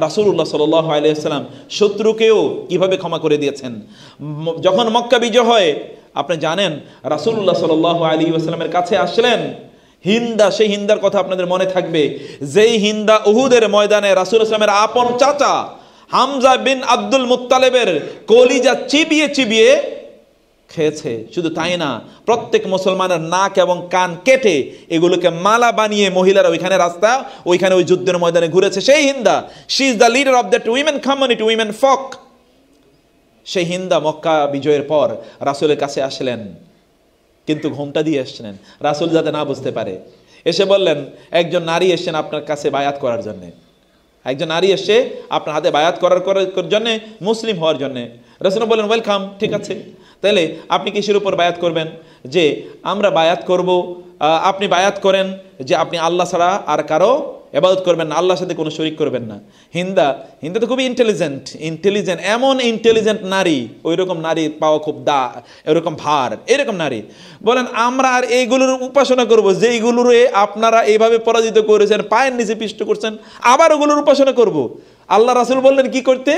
রাসূলুল্লাহ সাল্লাল্লাহু আলাইহি ওয়াসাল্লাম শত্রুকেও কিভাবে ক্ষমা করে দিয়েছেন। যখন মক্কা বিজয় হয় আপনি জানেন রাসূলুল্লাহ সাল্লাল্লাহু আলাইহি ওয়াসাল্লামের কাছে আসলেন হিন্দা, সেই হিন্দার কথা আপনাদের মনে থাকবে, যেই হিন্দা উহুদের ময়দানে রাসূলুল্লাহ সাল্লামের আপন চাচা হামজা বিন আব্দুল মুত্তালিবের কলিজা চিবিয়ে চিবিয়ে খেয়েছে। শুধু তাই না, প্রত্যেক মুসলমানের নাক এবং কান কেটে এগুলোকে মালা বানিয়ে মহিলারা ওইখানে রাস্তা ওইখানে ওই যুদ্ধের ময়দানে ঘুরেছে। সেই Hinda, she is the leader of that women community, women folk. সেই হিন্দা মক্কা বিজয়ের পর রাসূলের কাছে আসলেন, কিন্তু ঘোমটা দিয়ে এসছেন রাসূল যাতে না বুঝতে পারে। এসে বললেন, একজন নারী এসছেন আপনার কাছে বায়াত করার জন্যে, একজন নারী এসে আপনার হাতে বায়াত করার জন্য, মুসলিম হওয়ার জন্য। রাসূল বললেন, ওয়েলকাম, ঠিক আছে, তাহলে আপনি কিসের উপর বায়াত করবেন? যে আমরা বায়াত করব, আপনি বায়াত করেন যে আপনি আল্লাহ ছাড়া আর কারো ইবাদত করবেন না, আল্লাহর সাথে কোনো শরীক করবেন না। হিন্দা তো খুবই ইন্টেলিজেন্ট, এমন ইন্টেলিজেন্ট নারী, ওই রকম নারী পাওয়া খুব এরকম ভার, এরকম নারী। বলেন আমরা আর এইগুলোর উপাসনা করব যেইগুলোর আপনারা এইভাবে পরাজিত করেছেন, পায়ের নিচে পিষ্ট করছেন, আবার ওগুলোর উপাসনা করব? আল্লাহ রাসূল বললেন কি করতে?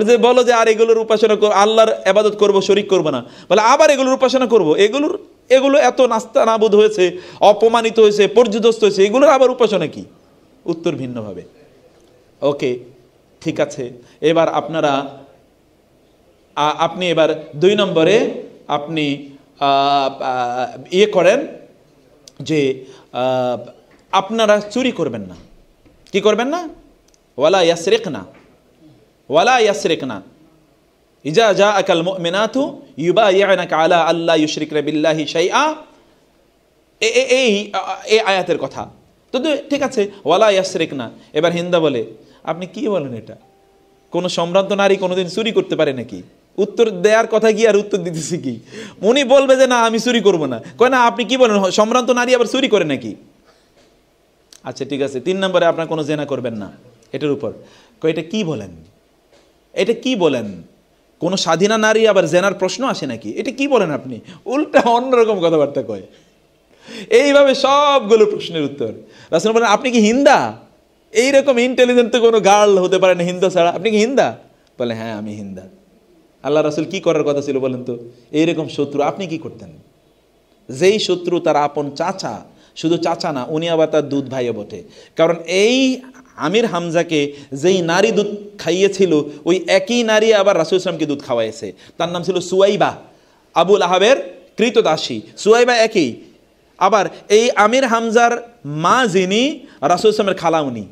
যে বলো যে আর এগুলোর উপাসনা করবো, আল্লাহর ইবাদত করব, শরীক করব না। বলে আবার এগুলোর উপাসনা করব? এগুলো এত নাস্তানাবুদ হয়েছে, অপমানিত হয়েছে, পর্যুদস্ত হয়েছে, এগুলোর আবার উপাসনা কি? উত্তর ভিন্নভাবে। ওকে, ঠিক আছে, এবার আপনি এবার 2 নম্বরে আপনি ইয়ে করেন যে আপনারা চুরি করবেন না। কি করবেন না? ওয়ালা ইয়াসরিকনা ইজা জাআকাল মুমিনাতু ইউবাইউনাকা আলা আল্লা ইউশরিকনা বিল্লাহি শাইআ। এই আয়াতের কথা তো ঠিক আছে, ওয়ালা ইয়াসরিকনা। এবার হিন্দা বলে, আপনি কি বলেন এটা? কোন সম্ভ্রান্ত নারী কোনোদিন চুরি করতে পারে নাকি? উত্তর দেওয়ার কথা কি আর উত্তর দিতেছি কি? উনি বলবে যে না আমি চুরি করব না। কয় না, আপনি কি বলেন, সম্ভ্রান্ত নারী আবার চুরি করে নাকি? আচ্ছা ঠিক আছে, 3 নম্বরে আপনার কোনো জেনা করবেন না, এটার উপর। কয় এটা কি বলেন, এটা কি বলেন? কোন স্বাধীনা নারী আবার জেনার প্রশ্ন আসে নাকি? এটা কি বলেন আপনি? উল্টা অন্যরকম কথাবার্তা কয়। এইভাবে সবগুলো প্রশ্নের উত্তর। রাসূল বলেন, আপনি কি হিন্দা? এইরকম ইন্টেলিজেন্ট তো কোনো গার্ল হতে পারে না হিন্দা ছাড়া, আপনি কি হিন্দা? বলে হ্যাঁ আমি হিন্দা। আল্লাহ রাসূল কি করার কথা ছিল বলেন তো? এইরকম শত্রু আপনি কি করতেন? যেই শত্রু তার আপন চাচা, শুধু চাচা না, উনি আবার তার দুধ ভাইও বটে। কারণ এই আমির হামজাকে যেই নারী দুধ খাইয়েছিল, ওই একই নারী আবার রাসূল সাল্লাল্লাহু আলাইহি ওয়াসাল্লামকে দুধ খাওয়াইছে। তার নাম ছিল সুয়াইবা, আবুল আহাবের কৃতদাসী। সুয়াইবা একই। আবার এই আমির হামজার মা যিনি, রাসূল সাল্লাল্লাহু আলাইহি ওয়াসাল্লামের খালা উনি।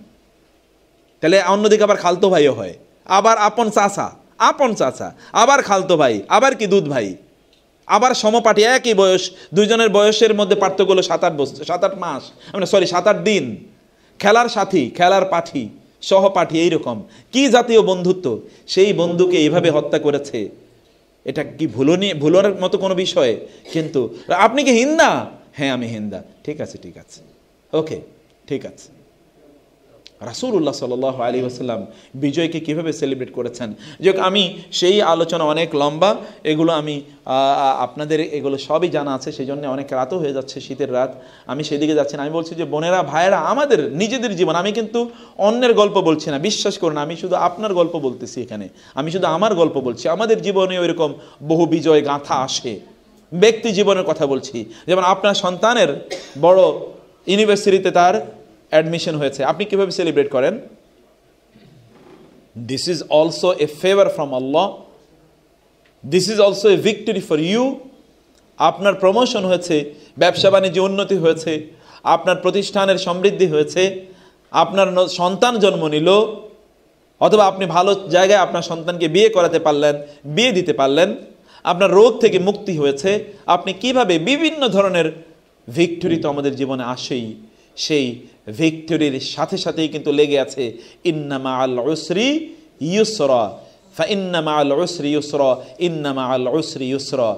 তাহলে অন্যদিকে আবার খালতো ভাইও হয়, আবার আপন চাচা, আবার খালতো ভাই, আবার কি দুধ ভাই, আবার সমপাঠী, একই বয়স, দুইজনের বয়সের মধ্যে পার্থক্য হলো 7-8 মাস, 7-8 দিন। খেলার সাথী, খেলার পাঠী, সহপাঠী, এইরকম কি জাতীয় বন্ধুত্ব! সেই বন্ধুকে এইভাবে হত্যা করেছে, এটা কি ভুলার মতো কোনো বিষয়? কিন্তু আপনি কি হিন্দা? হ্যাঁ আমি হিন্দা। ঠিক আছে, ওকে, ঠিক আছে। রাসূলুল্লাহ সাল্লাল্লাহু আলাইহি ওয়াসাল্লাম বিজয়কে কিভাবে সেলিব্রেট করেছেন, যাক আমি সেই আলোচনা অনেক লম্বা, এগুলো আমি আপনাদের এগুলো সবই জানা আছে, সেই জন্য অনেক রাতও হয়ে যাচ্ছে, শীতের রাত, আমি সেদিকে যাচ্ছি না। আমি বলছি যে বোনেরা ভাইয়েরা, আমাদের নিজেদের জীবন, আমি কিন্তু অন্যের গল্প বলছি না, বিশ্বাস করুন, আমি শুধু আপনার গল্প বলতেছি এখানে, আমি শুধু আমার গল্প বলছি। আমাদের জীবনে ওইরকম বহু বিজয় গাথা আসে, ব্যক্তি জীবনের কথা বলছি। যেমন আপনার সন্তানের বড় ইউনিভার্সিটিতে তার অ্যাডমিশন হয়েছে, আপনি কিভাবে সেলিব্রেট করেন? This is also a favour from Allah, this is also a victory for you. আপনার প্রমোশন হয়েছে, ব্যবসা বাণিজ্যে উন্নতি হয়েছে, আপনার প্রতিষ্ঠানের সমৃদ্ধি হয়েছে, আপনার সন্তান জন্ম নিল, অথবা আপনি ভালো জায়গায় আপনার সন্তানকে বিয়ে করাতে পারলেন, বিয়ে দিতে পারলেন, আপনার রোগ থেকে মুক্তি হয়েছে। আপনি কিভাবে বিভিন্ন ধরনের ভিক্টরি তো আমাদের জীবনে আসেই, সেই ভিক্টরির সাথে সাথেই কিন্তু লেগে আছে ইন্না মাআল উসরি ইউসরা, ফাইন্না মাআল উসরি ইউসরা, ইন্না মাআল উসরি ইউসরা।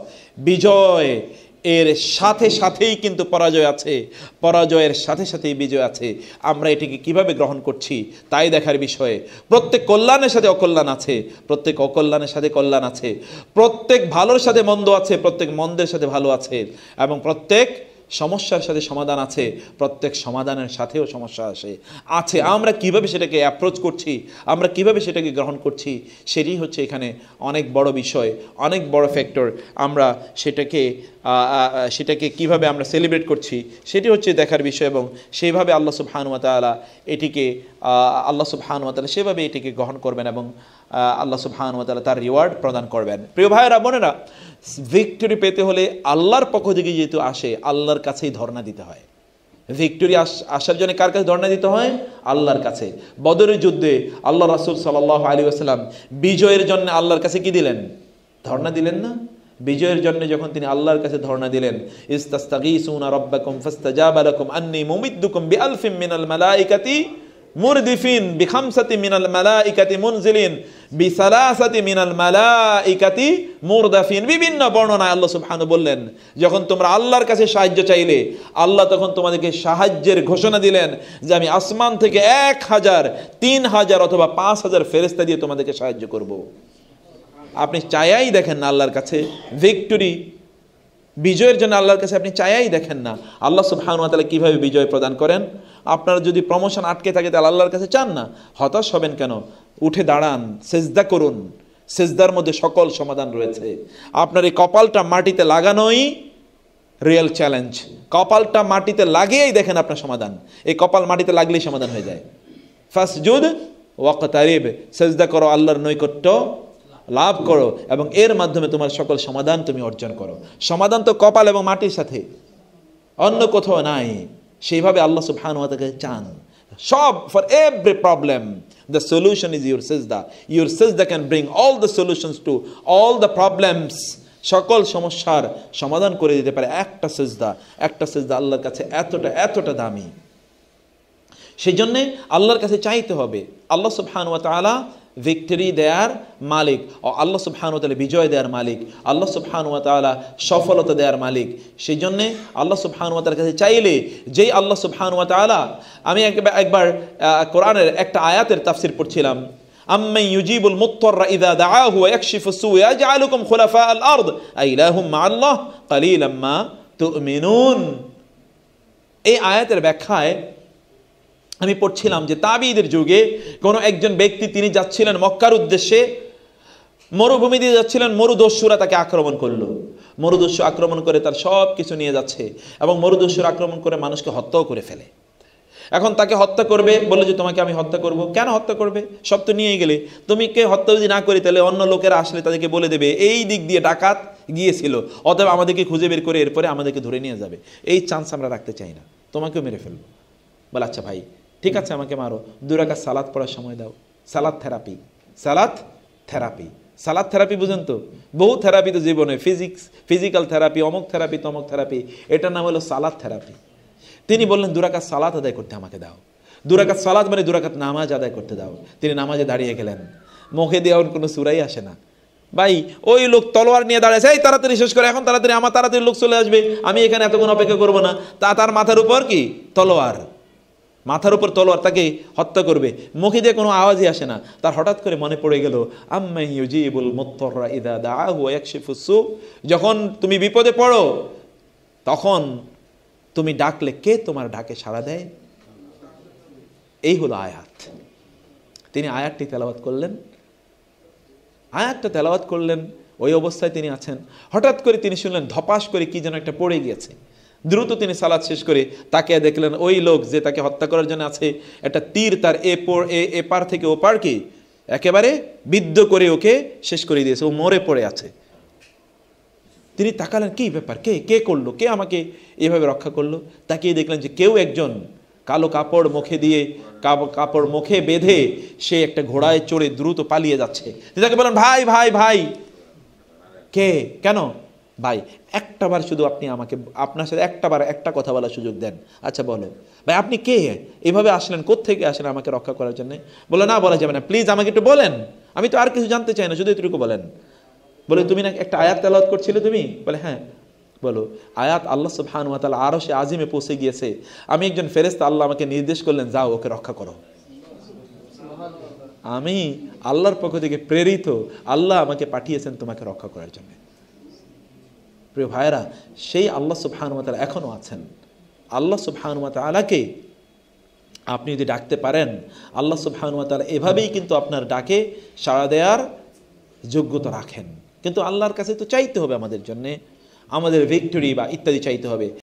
বিজয় এর সাথে সাথেই কিন্তু পরাজয় আছে, পরাজয়ের সাথে সাথেই বিজয় আছে। আমরা এটিকে কিভাবে গ্রহণ করছি তাই দেখার বিষয়ে। প্রত্যেক কল্যাণের সাথে অকল্যাণ আছে, প্রত্যেক অকল্যাণের সাথে কল্যাণ আছে, প্রত্যেক ভালোর সাথে মন্দ আছে, প্রত্যেক মন্দের সাথে ভালো আছে, এবং প্রত্যেক সমস্যার সাথে সমাধান আছে, প্রত্যেক সমাধানের সাথেও সমস্যা আছে। আমরা কিভাবে সেটাকে অ্যাপ্রোচ করছি, আমরা কিভাবে সেটাকে গ্রহণ করছি, সেটি হচ্ছে এখানে অনেক বড় বিষয়, অনেক বড় ফ্যাক্টর। আমরা সেটাকে কিভাবে আমরা সেলিব্রেট করছি সেটি হচ্ছে দেখার বিষয়, এবং সেইভাবে আল্লাহ সুবহানাহু ওয়া তাআলা সেভাবে এটিকে গ্রহণ করবেন, এবং আল্লাহ সুবহানাহু ওয়া তাআলা তার রিওয়ার্ড প্রদান করবেন। প্রিয় ভাইয়েরা বোনেরা, ভিক্টরি পেতে হলে আল্লাহর পক্ষ থেকে যেহেতু আসে, আল্লাহর কাছেই ধর্ণা দিতে হয়। ভিক্টরি আসার জন্য কার কাছে ধর্ণা দিতে হয়? আল্লাহর কাছে। বদরের যুদ্ধে আল্লাহ রাসূল সাল্লাল্লাহু আলাইহি ওয়াসাল্লাম বিজয়ের জন্য আল্লাহর কাছে কি দিলেন? ধর্ণা দিলেন না? বিজয়ের জন্য যখন তিনি আল্লাহর কাছে ধর্ণা দিলেন, ইস্তাস্তাগীসুনা রাব্বাকুম ফাস্তাজাবা লাকুম আন্নী মুমিদ্দুকুম বিআলফিন মিনাল মালাইকাতি মুরদিফিন বিখামসাতি মিনাল মালাইকাতি মুনজিলিন বিসালাসাতি মিনাল মালাইকাতি মুরদাফিন। বিভিন্ন বর্ণনায় আল্লাহ সুবহানাহু বললেন, যখন তোমরা আল্লাহর কাছে সাহায্য চাইলে, আল্লাহ তখন তোমাদেরকে সাহায্যের ঘোষণা দিলেন যে আমি আসমান থেকে 1000, 3000 অথবা 5000 ফেরেশতা দিয়ে তোমাদেরকে সাহায্য করব। আপনি চায়াই দেখেন না আল্লাহর কাছে ভিক্টরি, বিজয়ের জন্য আল্লাহর কাছে আপনি চায়াই দেখেন না আল্লাহ সুবহানাহু ওয়া তাআলা কিভাবে বিজয় প্রদান করেন। আপনার যদি প্রমোশন আটকে থাকে তাহলে আল্লাহর কাছে চান না, হতাশ হবেন কেন? উঠে দাঁড়ান, সেজদা করুন, সেজদার মধ্যে সকল সমাধান রয়েছে। আপনার এই কপালটা মাটিতে লাগানোই রিয়েল চ্যালেঞ্জ। কপালটা মাটিতে লাগিয়েই দেখেন আপনার সমাধান। এই কপাল মাটিতে লাগলেই সমাধান হয়ে যায়। ফাসজুদ ওয়াকতারিব, সেজদা করো, আল্লাহর নৈকট্য লাভ করো, এবং এর মাধ্যমে তোমার সকল সমাধান তুমি অর্জন করো। সমাধান তো কপাল এবং মাটির সাথে, অন্য কোথাও নাই। সেইভাবে আল্লাহ সুবহানাহু ওয়া তাআলা চান সব, for every problem the solution is your sajda. Your sajda can bring all the solutions to all the problems. সকল সমস্যার সমাধান করে দিতে পারে একটা সেজদা। একটা সেজদা আল্লাহর কাছে এতটা দামি। সেই জন্যে আল্লাহর কাছে চাইতে হবে। আল্লাহ সুবহানাহু ওয়া তাআলা ভিক্টরি দেয়ার মালিক, ও আল্লাহ সুবহানাহু ওয়া তাআলা বিজয় দেয়ার মালিক, আল্লাহ সুবহানাহু ওয়া তাআলা সফলতা দেয়ার মালিক। সেই জন্যে আল্লাহ সুবহানাহু ওয়া তাআলার কাছে চাইলে, যেই আল্লাহ সুবহানাহু ওয়া তাআলা, আমি একবার কোরআনের একটা আয়াতের তাফসির পড়ছিলাম, আম্মান ইউজিবুল মুত্তাররা ইযা দাআহু ওয়া ইয়াকশিফুস সূ ওয়া ইয়াজআলুকুম খুলাফাআল আরদ আইলাহুম মা'আল্লাহ কালিলাম মা তু'মিনুন। এই আয়াতের ব্যাখ্যায় আমি পড়ছিলাম যে তাবিঈদের যুগে কোনো একজন ব্যক্তি, তিনি যাচ্ছিলেন মক্কার উদ্দেশ্যে, মরুভূমি দিয়ে যাচ্ছিলেন, মরুদস্যুরা তাকে আক্রমণ করলো। মরুদস্যু আক্রমণ করে তার সব কিছু নিয়ে যাচ্ছে, এবং মরুদস্যুরা আক্রমণ করে মানুষকে হত্যাও করে ফেলে। এখন তাকে হত্যা করবে, বলে যে তোমাকে আমি হত্যা করব। কেন হত্যা করবে? সব তো নিয়ে গেলে। তুমি কে হত্যা যদি না করি, তাহলে অন্য লোকেরা আসলে তাদেরকে বলে দেবে এই দিক দিয়ে ডাকাত গিয়েছিল, অতএব আমাদেরকে খুঁজে বের করে এরপরে আমাদেরকে ধরে নিয়ে যাবে। এই চান্স আমরা রাখতে চাই না, তোমাকেও মেরে ফেলবো। বলে আচ্ছা ভাই ঠিক আছে, আমাকে মারো, 2 রাকাত সালাত পড়ার সময় দাও। সালাত থেরাপি, সালাত থেরাপি, সালাত থেরাপি বুঝেন তো? বহু থেরাপি তো জীবনে, ফিজিক্যাল থেরাপি, অমুক থেরাপি, তমুক থেরাপি, এটার নাম হলো সালাত থেরাপি। তিনি বললেন 2 রাকাত সালাত আদায় করতে আমাকে দাও। 2 রাকাত সালাত মানে 2 রাকাত নামাজ আদায় করতে দাও। তিনি নামাজে দাঁড়িয়ে গেলেন, মুখে দিয়ে ওর কোনো সূরাই আসে না। ভাই ওই লোক তলোয়ার নিয়ে দাঁড়াইছে, এই তাড়াতাড়ি শেষ করে, এখন তাড়াতাড়ি, আমার তাড়াতাড়ি লোক চলে আসবে, আমি এখানে এতক্ষণ অপেক্ষা করবো না। তার মাথার উপর কি? তলোয়ার, মাথার উপর তলোয়ার, তাকে হত্যা করবে। মুখে দিয়ে কোনো আওয়াজই আসে না। তার হঠাৎ করে মনে পড়ে গেল, আম্মান ইউজিবুল মুত্তাররা ইযা দাআহু ওয়া ইয়াকশিফুস সূ, যখন তুমি বিপদে পড়ো তখন তুমি ডাকলে কে তোমার ডাকে সাড়া দেয়? এই হলো আয়াত। তিনি আয়াতটি তেলাওয়াত করলেন, আয়াতটা তেলাওয়াত করলেন, ওই অবস্থায় তিনি আছেন। হঠাৎ করে তিনি শুনলেন ধপাস করে কি যেন একটা পড়ে গিয়েছে। দ্রুত তিনি সালাত শেষ করে তাকিয়ে দেখলেন ওই লোক যে তাকে হত্যা করার জন্য আছে, একটা তীর তার এ পার থেকে ও পারকে একেবারে বিদ্ধ করে ওকে শেষ করে দিয়েছে, ও মরে পড়ে আছে। তিনি তাকালেন, কি ব্যাপার, কে করলো, কে আমাকে এভাবে রক্ষা করলো? তাকিয়ে দেখলেন যে কেউ একজন কালো কাপড় মুখে দিয়ে, কাপড় মুখে বেঁধে সে একটা ঘোড়ায় চড়ে দ্রুত পালিয়ে যাচ্ছে। তাকে বলেন, ভাই ভাই ভাই। কে? কেন? ভাই একটাবার শুধু আপনি আমাকে, আপনার সাথে একটা কথা বলার সুযোগ দেন। আচ্ছা বলো ভাই, আপনি কে? এভাবে আসলেন, কোত্থেকে আসলেন আমাকে রক্ষা করার জন্য? বলে না, বলা যাবে না, প্লিজ আমাকে একটু বলেন, আমি তো আর কিছু জানতে চাই না, শুধু এটুকু বলেন। বলে তুমি না একটা আয়াত তেলাওয়াত করছিলে তুমি? বলে হ্যাঁ। বলো আয়াত আল্লাহ সুবহানাহু ওয়া তাআলা আরশে আজিমে পৌঁছে গিয়েছে, আমি একজন ফেরেশতা, আল্লাহ আমাকে নির্দেশ করলেন যাও ওকে রক্ষা করো। আমি আল্লাহর পক্ষ থেকে প্রেরিত, আল্লাহ আমাকে পাঠিয়েছেন তোমাকে রক্ষা করার জন্য। প্রিয় ভাইয়েরা, সেই আল্লাহ সুবহানাহু ওয়া তাআলা এখনও আছেন। আল্লাহ সুবহানাহু ওয়া তাআলাকে আপনি যদি ডাকতে পারেন, আল্লাহ সুবহানাহু ওয়া তাআলা এভাবেই কিন্তু আপনার ডাকে সাড়া দেওয়ার যোগ্যতা রাখেন। কিন্তু আল্লাহর কাছে তো চাইতে হবে, আমাদের জন্যে আমাদের ভিক্টরি বা ইত্যাদি চাইতে হবে।